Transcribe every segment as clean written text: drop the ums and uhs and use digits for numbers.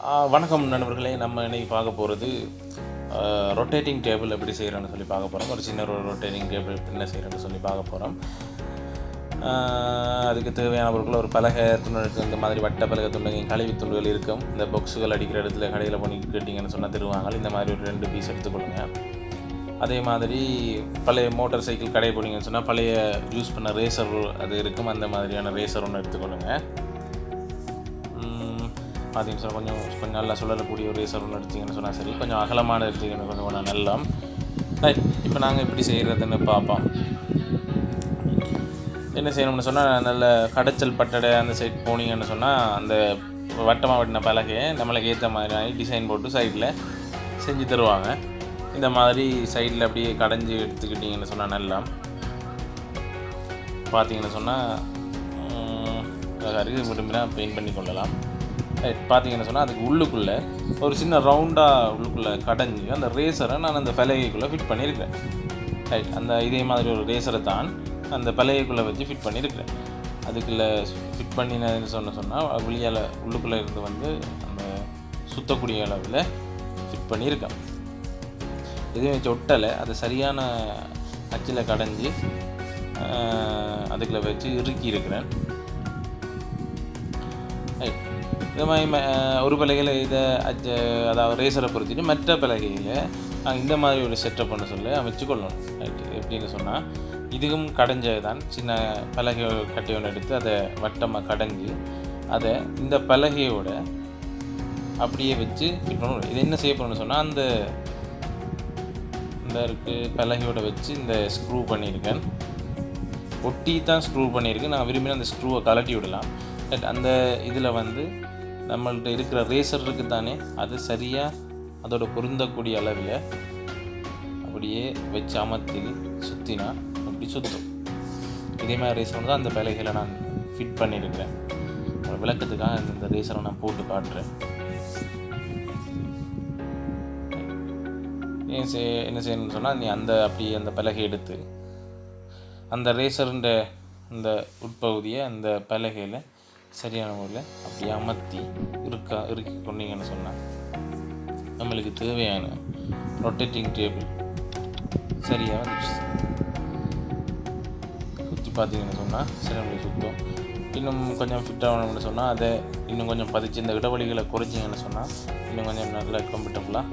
வணக்கம் நண்பர்களே. நம்ம இன்னைக்கு பார்க்க போகிறது ரொட்டேட்டிங் டேபிள் எப்படி செய்கிறோன்னு சொல்லி பார்க்க போகிறோம். ஒரு சின்ன ரொட்டேட்டிங் டேபிள் என்ன செய்கிறோன்னு சொல்லி பார்க்க போகிறோம். அதுக்கு தேவையான பொருட்கள் ஒரு பலகை துண்டு, இந்த மாதிரி வட்ட பலகை துண்டுகள், கழிவு துண்டுகள் இருக்கும். இந்த பாக்ஸுகள் அடிக்கிற இடத்துல கடையில் பண்ணி கேட்டிங்கன்னு சொன்னால் தருவாங்க. இந்த மாதிரி ஒரு 2 பீஸ் எடுத்துக்கொள்ளுங்க. அதே மாதிரி பழைய மோட்டார் சைக்கிள் கடை போனீங்கன்னு சொன்னால் பழைய யூஸ் பண்ண ரேசர் அது இருக்கும். அந்த மாதிரியான ரேசர் ஒன்று எடுத்துக்கொள்ளுங்க. பார்த்தீங்கன்னு சொன்னால் கொஞ்சம் நல்லா சுழலக்கூடிய ஒரு ரேசர் ஒன்று எடுத்திங்கன்னு சொன்னால் சரி. கொஞ்சம் அகலமான எடுத்திங்கன்னு கொஞ்சம் நல்லா. ரைட், இப்போ நாங்கள் எப்படி செய்கிறதுன்னு பார்ப்போம். என்ன செய்யணும்னு சொன்னால், நல்ல கடைச்சல் பட்டடை அந்த சைட் போனீங்கன்னு சொன்னால் அந்த வட்டமாக வெட்டின பலகையை நம்மளுக்கு ஏற்ற மாதிரி டிசைன் போட்டு சைடில் செஞ்சு தருவாங்க. இந்த மாதிரி சைடில் அப்படியே கடைஞ்சி எடுத்துக்கிட்டிங்கன்னு சொன்னால் நல்லா. பார்த்தீங்கன்னு சொன்னால் அருகு விரும்பினா பெயிண்ட் பண்ணி கொள்ளலாம். பார்த்தீங்கன்னு சொன்னால் அதுக்கு உள்ளுக்குள்ளே ஒரு சின்ன ரவுண்டாக உள்ளுக்குள்ளே கடைஞ்சி அந்த ரேசரை நான் அந்த பலகைக்குள்ளே ஃபிட் பண்ணியிருக்கிறேன். ரைட், அந்த இதே மாதிரி ஒரு ரேசரை தான் அந்த பலகைக்குள்ளே வச்சு ஃபிட் பண்ணியிருக்கிறேன். அதுக்குள்ளே ஃபிட் பண்ணினதுன்னு சொன்னால் வெளியால் உள்ளுக்குள்ளே இருந்து வந்து அந்த சுற்றக்கூடிய அளவில் ஃபிட் பண்ணியிருக்கேன். எதுவும் வச்சு ஒட்டலை, அது சரியான அச்சில் கடைஞ்சி அதுக்குள்ளே வச்சு இறுக்கி இருக்கிறேன். ரைட், இது மாதிரி ஒரு பலகையில் இதை அதாவது ரேசரை பொறுத்திட்டு மற்ற பலகையில் நாங்கள் இந்த மாதிரி ஒரு செட்டப் பண்ண சொல்லி அமைச்சு கொள்ளணும். ரைட்டு, எப்படின்னு சொன்னால் இதுவும் கடைஞ்சது தான். சின்ன பலகை கட்டி ஒன்று எடுத்து அதை வட்டமாக கடைஞ்சி அதை இந்த பலகையோட அப்படியே வச்சு ஃபிட் பண்ணணும். இது என்ன செய்ய போகணும்னு சொன்னால் அந்த பலகையோட வச்சு இந்த ஸ்க்ரூ பண்ணியிருக்கேன். ஒட்டி தான் ஸ்க்ரூ பண்ணியிருக்கேன். நான் விரும்பினா அந்த ஸ்க்ரூவை கலட்டி விடலாம். அந்த இதில் வந்து நம்மள்கிட்ட இருக்கிற ரேசர் இருக்குது தானே, அது சரியாக அதோட பொருந்தக்கூடிய அளவில் அப்படியே வச்சு அமர்த்தி சுற்றினா அப்படி சுற்றும். இதே மாதிரி ரேசர் தான் அந்த பலகையில் நான் ஃபிட் பண்ணியிருக்கிறேன். விளக்கத்துக்காக இந்த ரேசரை நான் போட்டு காட்டுறேன். என்ன செய்யணும்னு சொன்னால், நீ அப்படியே அந்த பலகை எடுத்து அந்த ரேசருன்ற இந்த உட்பகுதியை அந்த பலகையில் சரியான முறையில் அப்படியே அமர்த்தி இறுக்கி கொண்டீங்கன்னு சொன்னால் நம்மளுக்கு தேவையான ரொட்டேட்டிங் டேபிள் சரியாக வந்துடுச்சு. சுற்றி பார்த்தீங்கன்னு சொன்னால் சரி நம்மளுக்கு சுத்தம். இன்னும் கொஞ்சம் ஃபிட் ஆகணும்னு சொன்னால் அதை இன்னும் கொஞ்சம் பதிச்சு இந்த இடவழிகளை குறைச்சிங்கன்னு சொன்னால் இன்னும் கொஞ்சம் நல்லா கம்ஃபர்டபுளாக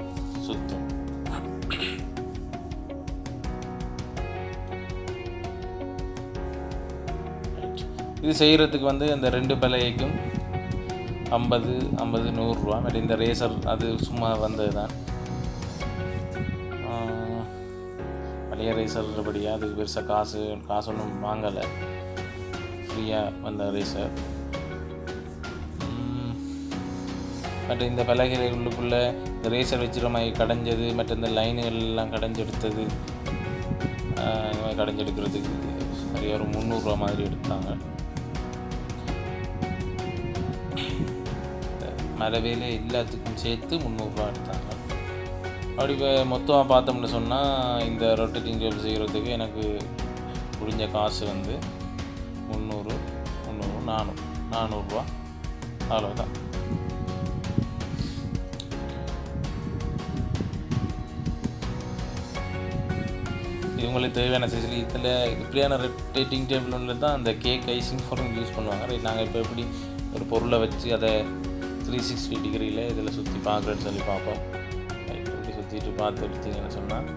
சுற்றும். இது செய்கிறதுக்கு வந்து அந்த 2 பலகைக்கும் 50, 100 ரூபா. பட் இந்த ரேசர் அது சும்மா வந்தது தான். பழைய ரேசர்படியாக அதுக்கு பெருசாக காசு ஒன்றும் வாங்கலை, ஃப்ரீயாக வந்த ரேசர். பட் இந்த பலகைகளுக்குள்ளே இந்த ரேசர் வச்சுற மாதிரி கடைஞ்சது, மற்ற இந்த லைனுகள் எல்லாம் கடைஞ்செடுத்தது, இந்த மாதிரி கடைஞ்செடுக்கிறதுக்கு நிறைய ஒரு 300 ரூபா மாதிரி எடுத்தாங்க. மரவேலை எல்லாத்துக்கும் சேர்த்து 300 ரூபா எடுத்தாங்க. அப்படி மொத்தமாக பார்த்தோம்னு சொன்னால் இந்த ரொட்டேட்டிங் டேபிள் செய்கிறதுக்கு எனக்கு முடிஞ்ச காசு வந்து 300, 400 ரூபா அவ்வளோதான். இது உங்களுக்கு தேவையான சைஸில் இதில் இப்படியான ரொட்டேட்டிங் டேபிள் ஒன்று தான் அந்த கேக் ஐசிங் ஃபார்ம் யூஸ் பண்ணுவாங்க. ரைட், நாங்கள் இப்போ எப்படி ஒரு பொருளை வச்சு அதை 360 டிகிரியில் இதில் சுற்றி பார்க்குறேன்னு சொல்லி பார்ப்போம். ரைட், இப்படி சுற்றிட்டு பார்த்து எடுத்தீங்கன்னு சொன்னால்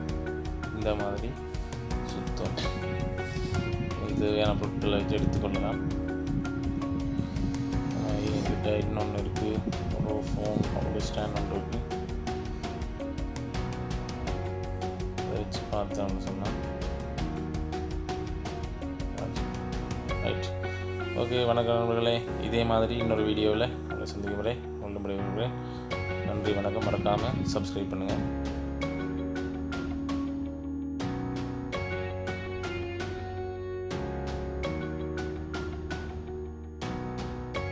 இந்த மாதிரி சுத்தம். இது தேவையான பொருட்களை வச்சு எடுத்துக்கொள்ளலாம். என்கிட்ட இன்னொன்று இருக்குது, ஒரு ஃபோன் ஒரு ஸ்டாண்ட் ஒன்று இருக்குது. அதை வச்சு பார்த்தோம்னு சொன்னால் ரைட். ஓகே, வணக்கம் நண்பர்களே. இதே மாதிரி இன்னொரு வீடியோவில் உங்களை சந்திக்கும் வரை நன்றி, வணக்கம். மறக்காமல் சப்ஸ்கிரைப் பண்ணுங்கள்.